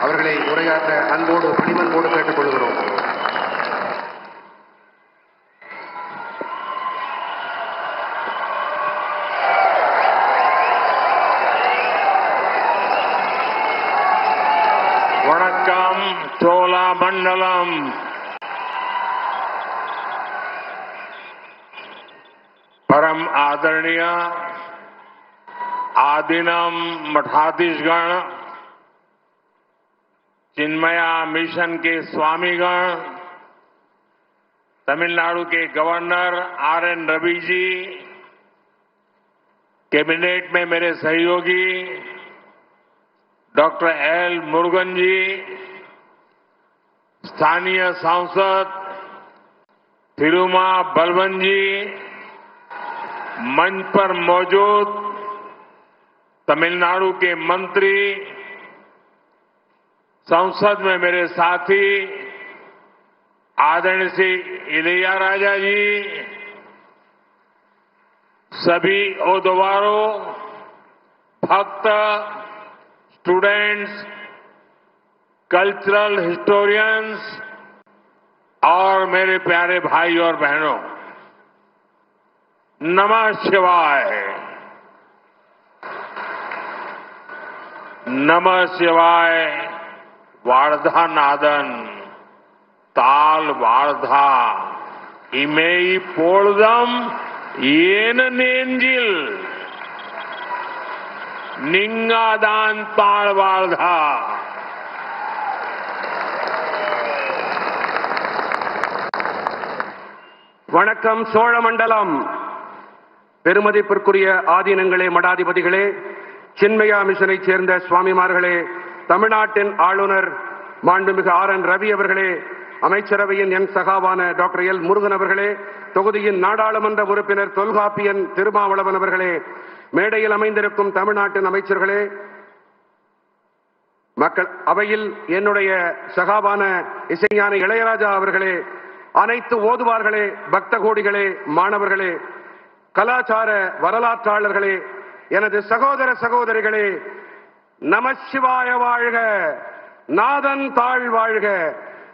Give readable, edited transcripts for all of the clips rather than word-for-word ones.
அவர்களை உரையாற்ற அன்போடு பணிவன்போடு கேட்டுக்கொள்கிறோம். வணக்கம். சோழமண்டலம். परम आदरणीय आदिनम मठाधीशगण, चिन्मया मिशन के स्वामीगण, तमिलनाडु के governor RN. Ravi ji, cabinet में मेरे सहयोगी डॉक्टर एल. मुरुगन जी, स्थानीय सांसद थिरुमा बलवन जी, मंच पर मौजूद तमिलनाडु के मंत्री, संसद में मेरे साथी आदरणीय श्री इलैयाराजा जी, सभी ओहदेदारों, भक्त, स्टूडेंट्स, कल्चरल हिस्टोरियंस और मेरे प्यारे भाई और बहनों, नमः शिवाय। नमः शिवाय. वार्धा नादन ताल वार्धा इमेई पोळदम येन नेंजिल निंगादान ताल वार्धा. வணக்கம். சோழமண்டலம். பெருமதிப்பிற்குரிய ஆதீனங்களே, மடாதிபதிகளே, சின்மயா மிஷனைச் சேர்ந்த சுவாமிமார்களே, தமிழ்நாட்டின் ஆளுநர் மாண்புமிகு ஆர்.என். ரவி அவர்களே, அமைச்சரவையின் என் சகாவான டாக்டர் எல். முருகன் அவர்களே, தொகுதியின் நாடாளுமன்ற உறுப்பினர் தொல்காப்பியன் திருமாவளவன் அவர்களே, மேடையில் அமைந்திருக்கும் தமிழ்நாட்டின் அமைச்சர்களே, மக்கள் அவையில் என்னுடைய சகாவான இசைஞானி இளையராஜா அவர்களே, அனைத்து ஓதுவார்களே, பக்த கோடிகளே, மாணவர்களே, கலாச்சார வரலாற்றாளர்களே, எனது சகோதர சகோதரிகளே, நமசிவாய வாழ்க, நாதன் தாழ் வாழ்க,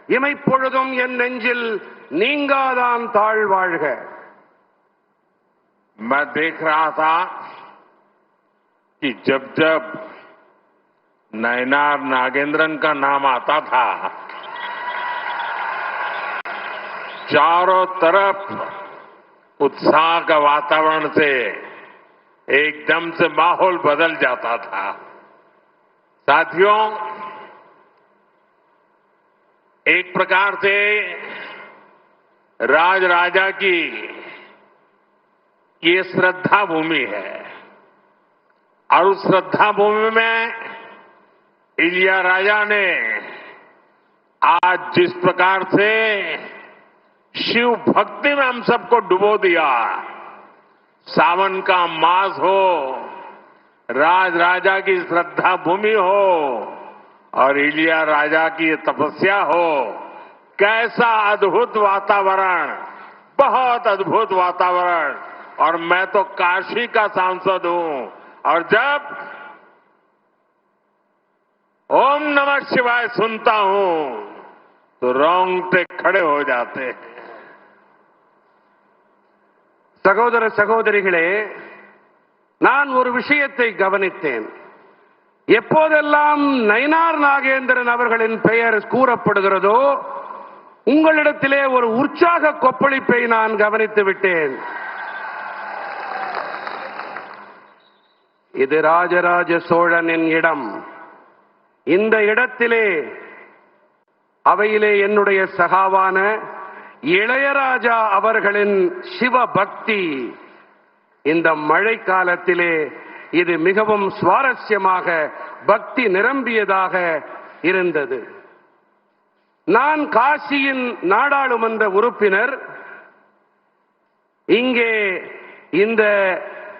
இமைப்பொழுதும் என் நெஞ்சில் நீங்காதான் தாழ் வாழ்க. मैं देख रहा था कि जब जब नयनार नागेंद्रन का नाम आता था, चारों तरफ उत्साह का वातावरण से एकदम से माहौल बदल जाता था. साथियों, एक प्रकार से राजराजा की ये श्रद्धा भूमि है और उस श्रद्धा भूमि में इलैयाराजा ने आज जिस प्रकार से शिव भक्ति में हम सबको डुबो दिया, सावन का मास हो, राजराजा की श्रद्धा भूमि हो और इलैयाराजा की तपस्या हो, कैसा अद्भुत वातावरण, बहुत अद्भुत वातावरण. और मैं तो काशी का सांसद हूं और जब ओम नमः शिवाय सुनता हूं तो रोंगटे खड़े हो जाते हैं. சகோதர சகோதரிகளே, நான் ஒரு விஷயத்தை கவனித்தேன். எப்போதெல்லாம் நயினார் நாகேந்திரன் அவர்களின் பெயர் கூறப்படுகிறதோ உங்களிடத்திலே ஒரு உற்சாக கொப்பளிப்பை நான் கவனித்து விட்டேன். இது ராஜராஜ சோழனின் இடம். இந்த இடத்திலே அவையிலே என்னுடைய சகாவான இளையராஜா அவர்களின் சிவ பக்தி இந்த மழை காலத்திலே இது மிகவும் சுவாரஸ்யமாக பக்தி நிரம்பியதாக இருந்தது. நான் காசியின் நாடாளுமன்ற உறுப்பினர். இங்கே இந்த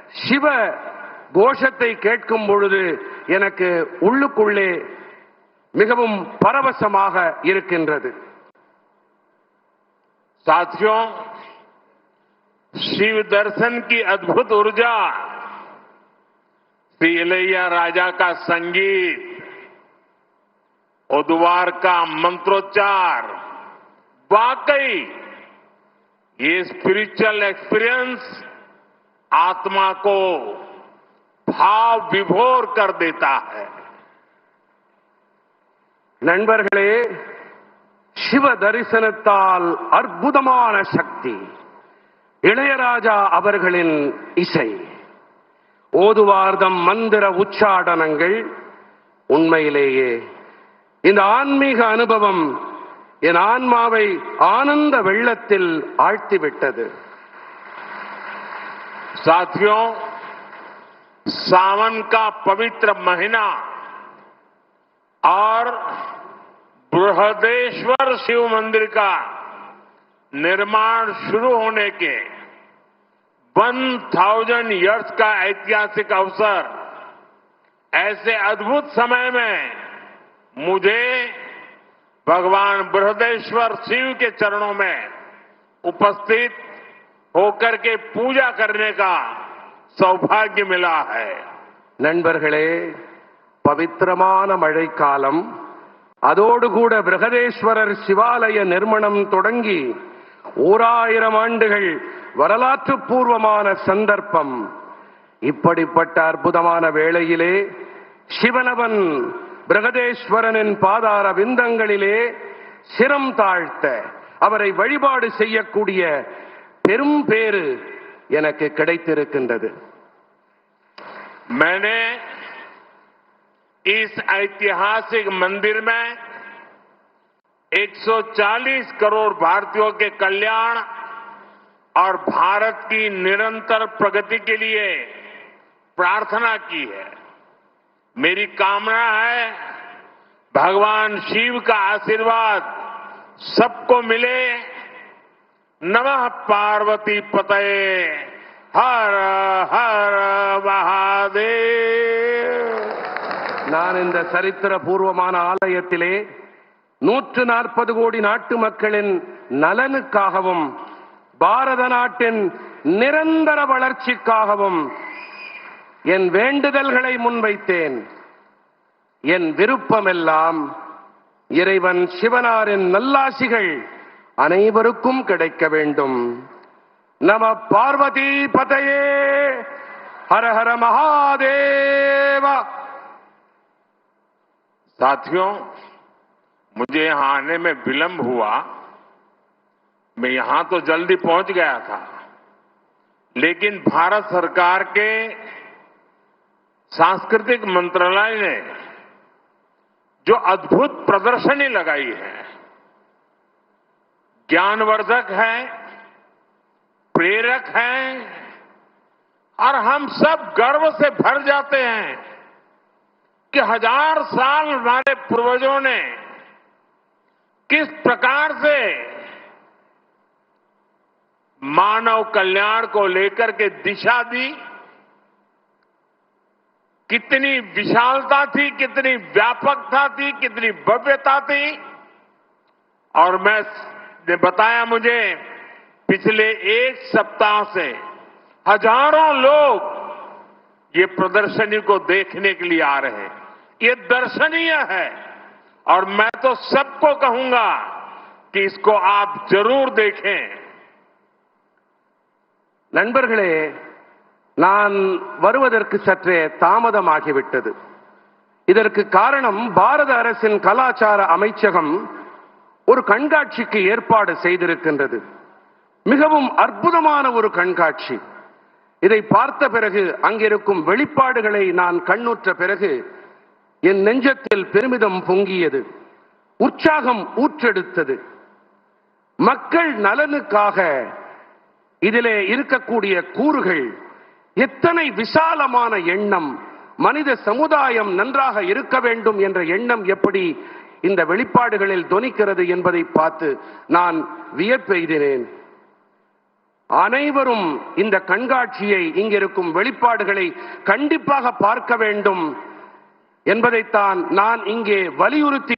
சிவ கோஷத்தை கேட்கும் பொழுது எனக்கு உள்ளுக்குள்ளே மிகவும் பரவசமாக இருக்கின்றது. साथियों, शिव दर्शन की अद्भुत ऊर्जा, श्री इलैयाराजा का संगीत, ओदवार का मंत्रोच्चार वाकई ये स्पिरिचुअल एक्सपीरियंस आत्मा को भाव विभोर कर देता है। நண்பர்களே, சிவ தரிசனத்தால் அற்புதமான சக்தி, இளையராஜா அவர்களின் இசை, ஓதுவார்தம் மந்திர உச்சாடனங்கள், உண்மையிலேயே இந்த ஆன்மீக அனுபவம் என் ஆன்மாவை ஆனந்த வெள்ளத்தில் ஆழ்த்திவிட்டது. साथियों, सावन का पवित्र महीना और बृहदेश्वर शिव मंदिर का निर्माण शुरू होने के 1000 ईयर्स का ऐतिहासिक अवसर, ऐसे अद्भुत समय में मुझे भगवान बृहदेश्वर शिव के चरणों में उपस्थित होकर के पूजा करने का सौभाग्य मिला है. நண்பர்களே, பவித்திரமான மழைக்காலம், அதோடு கூட பிரகதேஸ்வரர் சிவாலய நிர்மாணம் தொடங்கி 1000 ஆண்டுகள் வரலாற்று பூர்வமான சந்தர்ப்பம். இப்படிப்பட்ட அற்புதமான வேளையிலே சிவனவன் பிரகதேஸ்வரனின் பாதார விந்தங்களிலே சிரம் தாழ்த்த அவரை வழிபாடு செய்யக்கூடிய பெரும் பேறு எனக்கு கிடைத்திருக்கின்றது. मैंने इस ऐतिहासिक मंदिर में 140 करोड़ भारतीयों के कल्याण और भारत की निरंतर प्रगति के लिए प्रार्थना की है. मेरी कामना है भगवान शिव का आशीर्वाद सबको मिले. नमः पार्वती पतये, हर हर महादेव. நான் இந்த சரித்திர பூர்வமான ஆலயத்திலே 140 கோடி நாட்டு மக்களின் நலனுக்காகவும் பாரத நாட்டின் நிரந்தர வளர்ச்சிக்காகவும் என் வேண்டுதல்களை முன்வைத்தேன். என் விருப்பமெல்லாம் இறைவன் சிவனாரின் நல்லாசிகள் அனைவருக்கும் கிடைக்க வேண்டும். நம பார்வதி பதயே, ஹர ஹர மகாதேவ. साथियों, मुझे यहां आने में विलंब हुआ. मैं यहां तो जल्दी पहुंच गया था, लेकिन भारत सरकार के सांस्कृतिक मंत्रालय ने जो अद्भुत प्रदर्शनी लगाई है, ज्ञानवर्धक है, प्रेरक है और हम सब गर्व से भर जाते हैं कि 1000 साल हमारे पूर्वजों ने किस प्रकार से मानव कल्याण को लेकर के दिशा दी. कितनी विशालता थी, कितनी व्यापकता थी, कितनी भव्यता थी. और मैंने बताया, मुझे पिछले एक सप्ताह से हजारों लोग ये प्रदर्शनी को देखने के लिए आ रहे हैं. ये दर्शनीय है और मैं तो सबको कहूंगा कि इसको आप जरूर देखें. நண்பர்களே, நான் வருவதற்கு சற்றே தாமதமாகிவிட்டது. இதற்கு காரணம், பாரத அரசின் கலாச்சார அமைச்சகம் ஒரு கண்காட்சிக்கு ஏற்பாடு செய்திருக்கின்றது. மிகவும் அற்புதமான ஒரு கண்காட்சி. இதை பார்த்த பிறகு, அங்கிருக்கும் வெளிப்பாடுகளை நான் கண்ணுற்ற பிறகு என் நெஞ்சத்தில் பெருமிதம் பொங்கியது, உற்சாகம் ஊற்றெடுத்தது. மக்கள் நலனுக்காக இதிலே இருக்கக்கூடிய கூறுகள், எத்தனை விசாலமான எண்ணம், மனித சமுதாயம் நன்றாக இருக்க வேண்டும் என்ற எண்ணம் எப்படி இந்த வெளிப்பாடுகளில் தொனிக்கிறது என்பதை பார்த்து நான் வியப்பெய்தினேன். அனைவரும் இந்த கண்காட்சியை, இங்கிருக்கும் வெளிப்பாடுகளை கண்டிப்பாக பார்க்க வேண்டும் என்பதைத்தான் நான் இங்கே வலியுறுத்தி